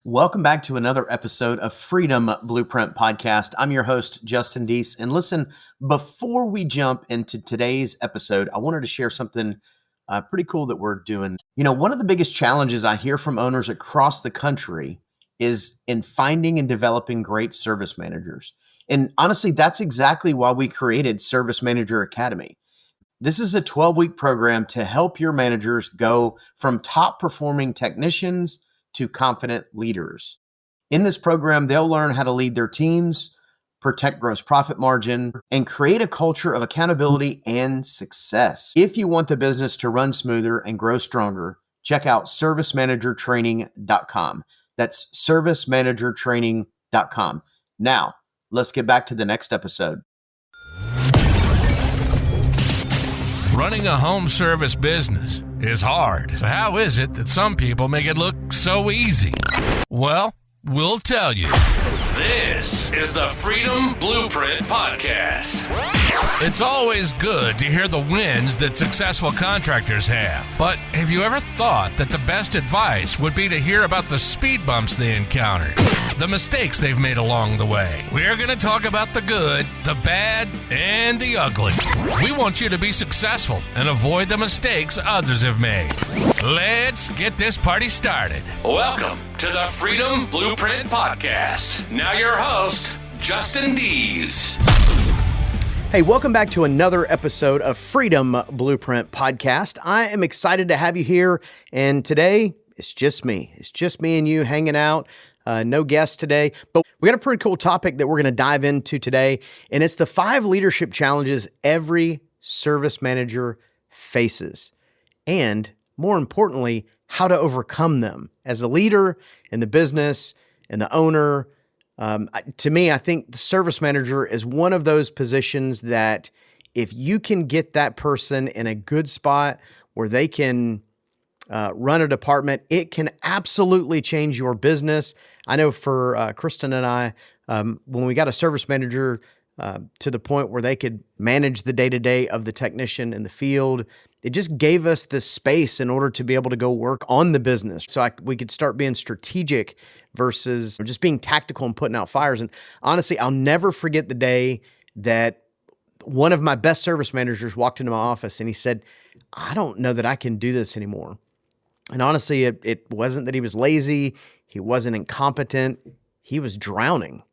Welcome back to another episode of Freedom Blueprint Podcast. I'm your host, Justin Deese. And listen, before we jump into today's episode, I wanted to share something pretty cool that we're doing. You know, one of the biggest challenges I hear from owners across the country is in finding and developing great service managers. And honestly, that's exactly why we created Service Manager Academy. This is a 12-week program to help your managers go from top performing technicians to confident leaders. In this program, they'll learn how to lead their teams, protect gross profit margin, and create a culture of accountability and success. If you want the business to run smoother and grow stronger, check out servicemanagertraining.com. That's servicemanagertraining.com. Now, let's get back to the next episode. Running a home service business is hard. So how is it that some people make it look so easy? Well, we'll tell you. This is the Freedom Blueprint Podcast. It's always good to hear the wins that successful contractors have. But have you ever thought that the best advice would be to hear about the speed bumps they encountered, the mistakes they've made along the way? We're going to talk about the good, the bad, and the ugly. We want you to be successful and avoid the mistakes others have made. Let's get this party started. Welcome to the Freedom Blueprint Podcast. Now your host, Justin Deese. Hey, welcome back to another episode of Freedom Blueprint Podcast. I am excited to have you here, and today it's just me. It's just me and you hanging out. No guests today, but we got a pretty cool topic that we're going to dive into today, and it's the 5 leadership challenges every service manager faces, and more importantly, how to overcome them as a leader in the business and the owner. To me, I think the service manager is one of those positions that if you can get that person in a good spot where they can run a department, it can absolutely change your business. I know for Kristen and I, when we got a service manager to the point where they could manage the day-to-day of the technician in the field, it just gave us the space in order to be able to go work on the business. So we could start being strategic versus just being tactical and putting out fires. And honestly, I'll never forget the day that one of my best service managers walked into my office and he said, "I don't know that I can do this anymore." And honestly, it wasn't that he was lazy. He wasn't incompetent. He was drowning.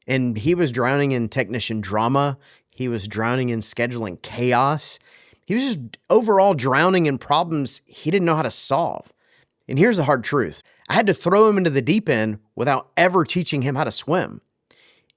And he was drowning in technician drama. He was drowning in scheduling chaos. He was just overall drowning in problems he didn't know how to solve. And here's the hard truth. I had to throw him into the deep end without ever teaching him how to swim.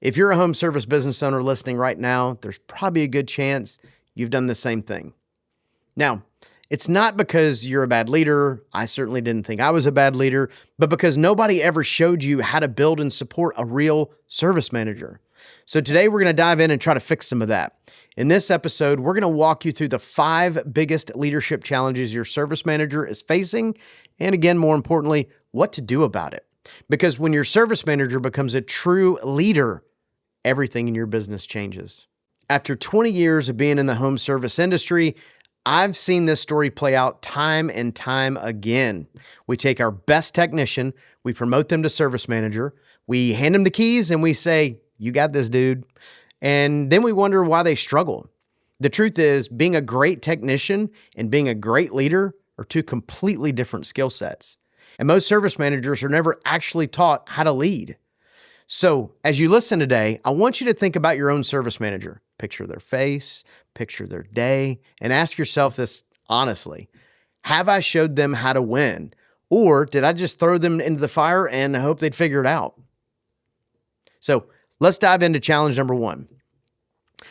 If you're a home service business owner listening right now, there's probably a good chance you've done the same thing. Now, it's not because you're a bad leader. I certainly didn't think I was a bad leader, but because nobody ever showed you how to build and support a real service manager. So today we're going to dive in and try to fix some of that. In this episode, we're going to walk you through the 5 biggest leadership challenges your service manager is facing, and again, more importantly, what to do about it. Because when your service manager becomes a true leader, everything in your business changes. After 20 years of being in the home service industry, I've seen this story play out time and time again. We take our best technician, we promote them to service manager, we hand them the keys and we say, "You got this, dude." And then we wonder why they struggle. The truth is, being a great technician and being a great leader are 2 completely different skill sets. And most service managers are never actually taught how to lead. So as you listen today, I want you to think about your own service manager. Picture their face, picture their day, and ask yourself this honestly. Have I showed them how to win? Or did I just throw them into the fire and hope they'd figure it out? So let's dive into challenge number 1.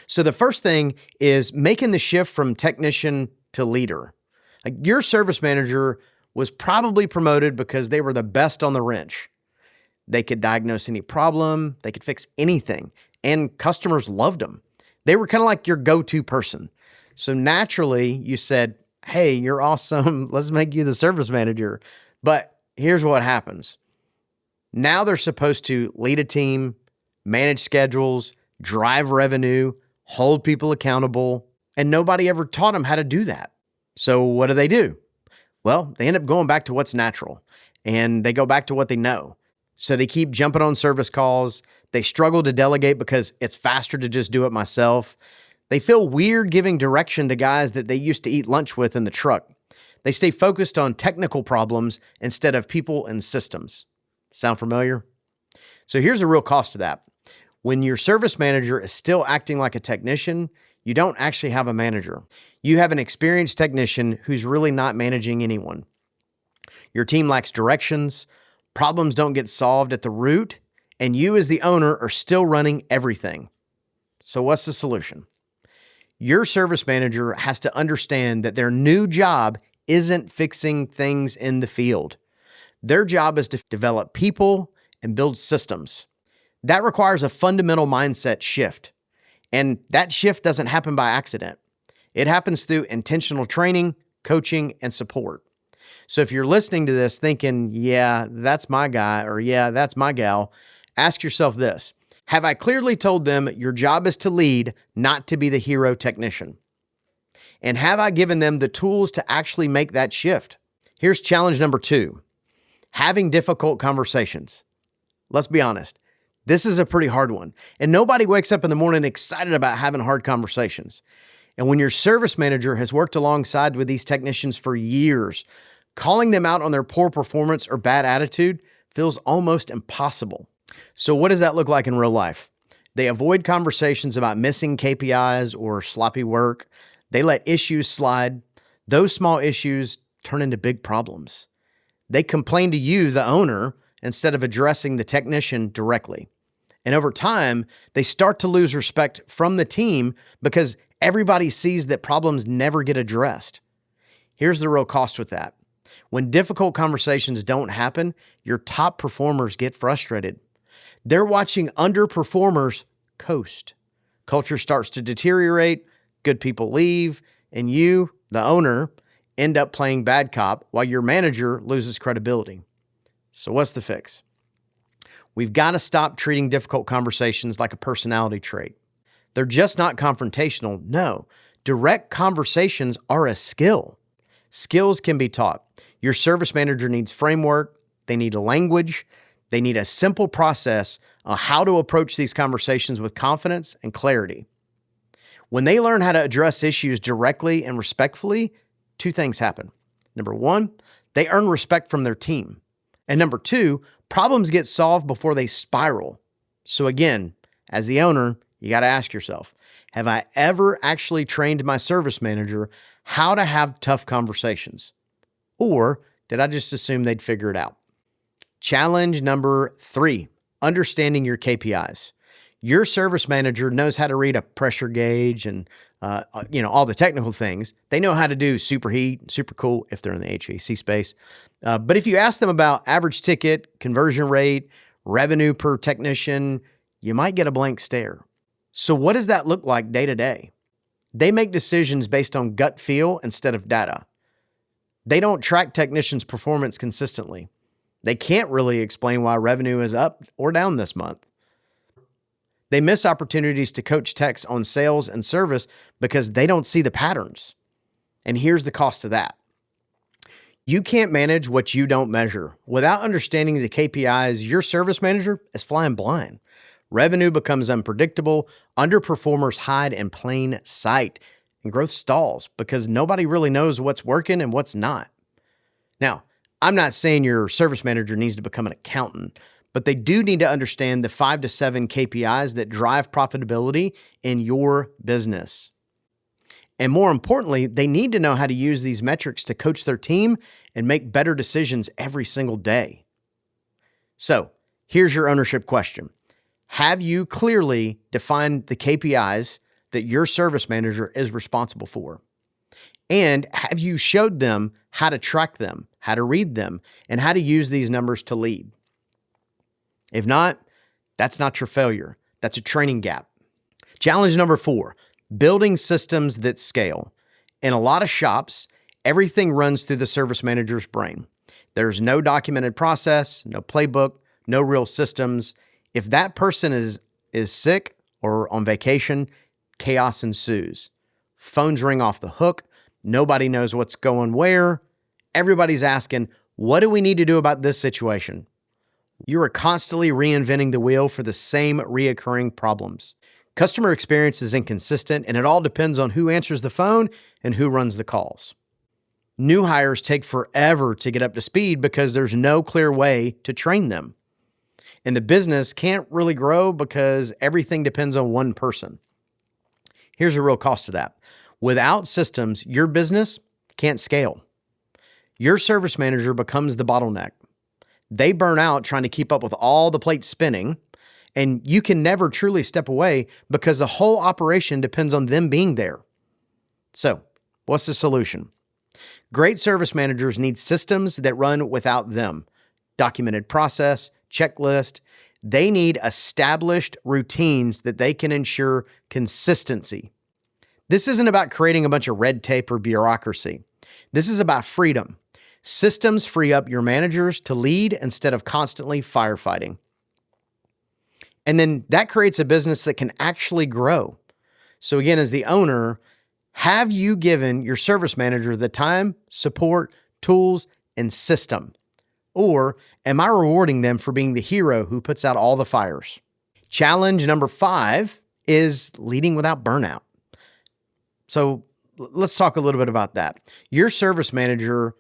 So the first thing is making the shift from technician to leader. Like your service manager was probably promoted because they were the best on the wrench. They could diagnose any problem, they could fix anything, and customers loved them. They were kind of like your go-to person. So naturally, you said, "Hey, you're awesome. Let's make you the service manager." But here's what happens. Now they're supposed to lead a team, manage schedules, drive revenue, hold people accountable, and nobody ever taught them how to do that. So what do? Well, they end up going back to what's natural, and they go back to what they know. So they keep jumping on service calls. They struggle to delegate because it's faster to just do it myself. They feel weird giving direction to guys that they used to eat lunch with in the truck. They stay focused on technical problems instead of people and systems. Sound familiar? So here's the real cost of that. When your service manager is still acting like a technician, you don't actually have a manager. You have an experienced technician who's really not managing anyone. Your team lacks directions, problems don't get solved at the root, and you as the owner are still running everything. So what's the solution? Your service manager has to understand that their new job isn't fixing things in the field. Their job is to develop people and build systems. That requires a fundamental mindset shift. And that shift doesn't happen by accident. It happens through intentional training, coaching, and support. So if you're listening to this thinking, yeah, that's my guy, or yeah, that's my gal, ask yourself this. Have I clearly told them your job is to lead, not to be the hero technician? And have I given them the tools to actually make that shift? Here's challenge number 2, having difficult conversations. Let's be honest. This is a pretty hard one. And nobody wakes up in the morning excited about having hard conversations. And when your service manager has worked alongside with these technicians for years, calling them out on their poor performance or bad attitude feels almost impossible. So what does that look like in real life? They avoid conversations about missing KPIs or sloppy work. They let issues slide. Those small issues turn into big problems. They complain to you, the owner, instead of addressing the technician directly. And over time, they start to lose respect from the team because everybody sees that problems never get addressed. Here's the real cost with that. When difficult conversations don't happen, your top performers get frustrated. They're watching underperformers coast. Culture starts to deteriorate, good people leave, and you, the owner, end up playing bad cop while your manager loses credibility. So what's the fix? We've got to stop treating difficult conversations like a personality trait. They're just not confrontational. No, direct conversations are a skill. Skills can be taught. Your service manager needs framework. They need a language. They need a simple process on how to approach these conversations with confidence and clarity. When they learn how to address issues directly and respectfully, 2 things happen. Number 1, they earn respect from their team. And number 2, problems get solved before they spiral. So again, as the owner, you got to ask yourself, have I ever actually trained my service manager how to have tough conversations? Or did I just assume they'd figure it out? Challenge number 3, understanding your KPIs. Your service manager knows how to read a pressure gauge and all the technical things. They know how to do superheat, super cool if they're in the HVAC space. But if you ask them about average ticket, conversion rate, revenue per technician, you might get a blank stare. So what does that look like day to day? They make decisions based on gut feel instead of data. They don't track technicians' performance consistently. They can't really explain why revenue is up or down this month. They miss opportunities to coach techs on sales and service because they don't see the patterns. And here's the cost of that. You can't manage what you don't measure. Without understanding the KPIs, your service manager is flying blind. Revenue becomes unpredictable, underperformers hide in plain sight, and growth stalls because nobody really knows what's working and what's not. Now, I'm not saying your service manager needs to become an accountant, but they do need to understand the 5 to 7 KPIs that drive profitability in your business. And more importantly, they need to know how to use these metrics to coach their team and make better decisions every single day. So here's your ownership question. Have you clearly defined the KPIs that your service manager is responsible for? And have you showed them how to track them, how to read them, and how to use these numbers to lead? If not, that's not your failure. That's a training gap. Challenge number 4, building systems that scale. In a lot of shops, everything runs through the service manager's brain. There's no documented process, no playbook, no real systems. If that person is sick or on vacation, chaos ensues. Phones ring off the hook. Nobody knows what's going where. Everybody's asking, what do we need to do about this situation? You are constantly reinventing the wheel for the same reoccurring problems. Customer experience is inconsistent, and it all depends on who answers the phone and who runs the calls. New hires take forever to get up to speed because there's no clear way to train them. And the business can't really grow because everything depends on one person. Here's the real cost of that. Without systems, your business can't scale. Your service manager becomes the bottleneck. They burn out trying to keep up with all the plates spinning, and you can never truly step away because the whole operation depends on them being there. So, what's the solution? Great service managers need systems that run without them. Documented process, checklist. They need established routines that they can ensure consistency. This isn't about creating a bunch of red tape or bureaucracy. This is about freedom. Systems free up your managers to lead instead of constantly firefighting. And then that creates a business that can actually grow. So again, as the owner, have you given your service manager the time, support, tools, and system? Or am I rewarding them for being the hero who puts out all the fires? Challenge number 5 is leading without burnout. So let's talk a little bit about that. Your service manager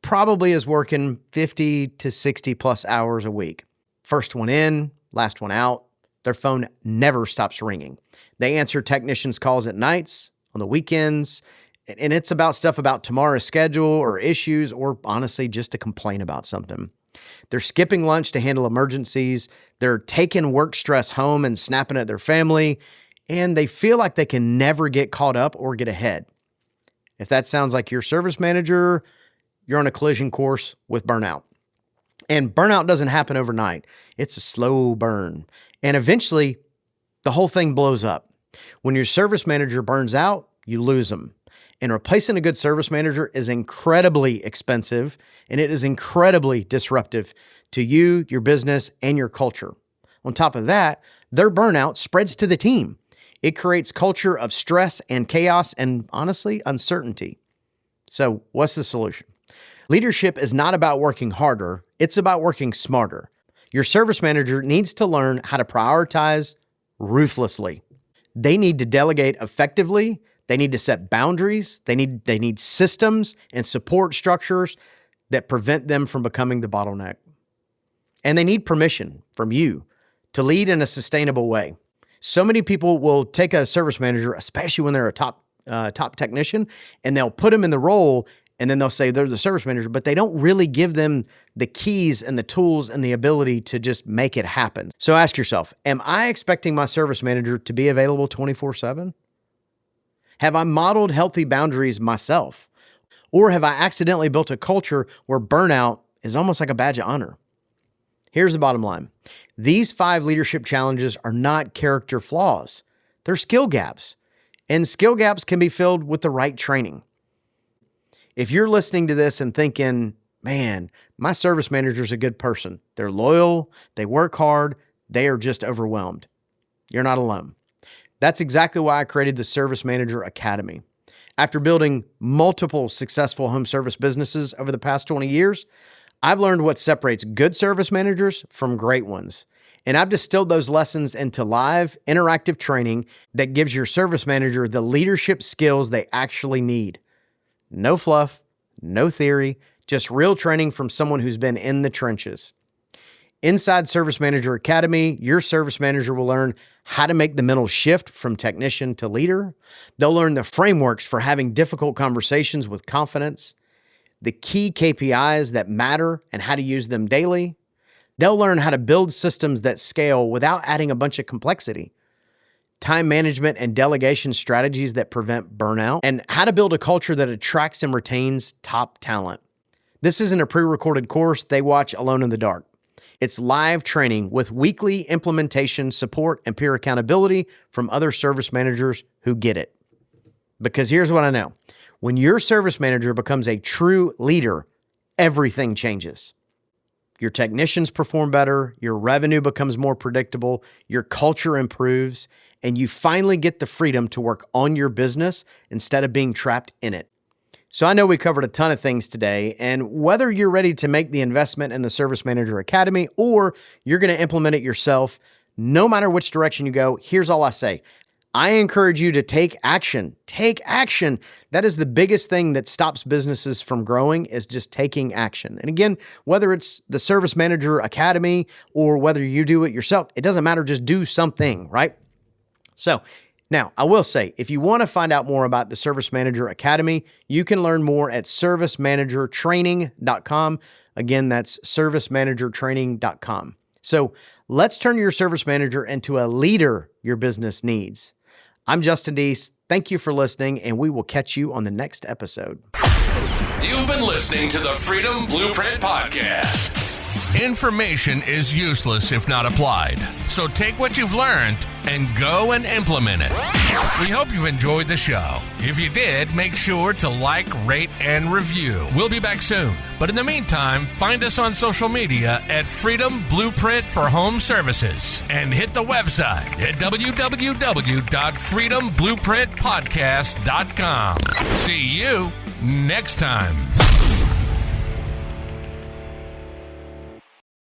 probably is working 50 to 60 plus hours a week. First one in, last one out. Their phone never stops ringing. They answer technicians' calls at nights, on the weekends, and it's about stuff about tomorrow's schedule or issues, or honestly, just to complain about something. They're skipping lunch to handle emergencies. They're taking work stress home and snapping at their family, and they feel like they can never get caught up or get ahead. If that sounds like your service manager, you're on a collision course with burnout. And burnout doesn't happen overnight. It's a slow burn. And eventually, the whole thing blows up. When your service manager burns out, you lose them. And replacing a good service manager is incredibly expensive, and it is incredibly disruptive to you, your business, and your culture. On top of that, their burnout spreads to the team. It creates culture of stress and chaos and, honestly, uncertainty. So what's the solution? Leadership is not about working harder. It's about working smarter. Your service manager needs to learn how to prioritize ruthlessly. They need to delegate effectively. They need to set boundaries. They need systems and support structures that prevent them from becoming the bottleneck. And they need permission from you to lead in a sustainable way. So many people will take a service manager, especially when they're a top technician, and they'll put them in the role, and then they'll say they're the service manager, but they don't really give them the keys and the tools and the ability to just make it happen. So ask yourself, am I expecting my service manager to be available 24/7? Have I modeled healthy boundaries myself? Or have I accidentally built a culture where burnout is almost like a badge of honor? Here's the bottom line. These 5 leadership challenges are not character flaws. They're skill gaps. And skill gaps can be filled with the right training. If you're listening to this and thinking, man, my service manager's a good person. They're loyal. They work hard. They are just overwhelmed. You're not alone. That's exactly why I created the Service Manager Academy. After building multiple successful home service businesses over the past 20 years, I've learned what separates good service managers from great ones. And I've distilled those lessons into live, interactive training that gives your service manager the leadership skills they actually need. No fluff, no theory, just real training from someone who's been in the trenches. Inside Service Manager Academy, your service manager will learn how to make the mental shift from technician to leader. They'll learn the frameworks for having difficult conversations with confidence, the key KPIs that matter and how to use them daily. They'll learn how to build systems that scale without adding a bunch of complexity, time management and delegation strategies that prevent burnout, and how to build a culture that attracts and retains top talent. This isn't a pre-recorded course they watch alone in the dark. It's live training with weekly implementation, support, and peer accountability from other service managers who get it. Because here's what I know. When your service manager becomes a true leader, everything changes. Your technicians perform better, your revenue becomes more predictable, your culture improves, and you finally get the freedom to work on your business instead of being trapped in it. So I know we covered a ton of things today, and whether you're ready to make the investment in the Service Manager Academy or you're going to implement it yourself, no matter which direction you go, here's all I say. I encourage you to take action. Take action. That is the biggest thing that stops businesses from growing, is just taking action. And again, whether it's the Service Manager Academy or whether you do it yourself, it doesn't matter. Just do something, right? So now, I will say, if you want to find out more about the Service Manager Academy, you can learn more at servicemanagertraining.com. Again, that's servicemanagertraining.com. So let's turn your service manager into a leader your business needs. I'm Justin Deese. Thank you for listening, and we will catch you on the next episode. You've been listening to the Freedom Blueprint Podcast. Information is useless if not applied. So take what you've learned and go and implement it. We hope you've enjoyed the show. If you did, make sure to like, rate, and review. We'll be back soon. But in the meantime, find us on social media at Freedom Blueprint for Home Services and hit the website at www.freedomblueprintpodcast.com. See you next time.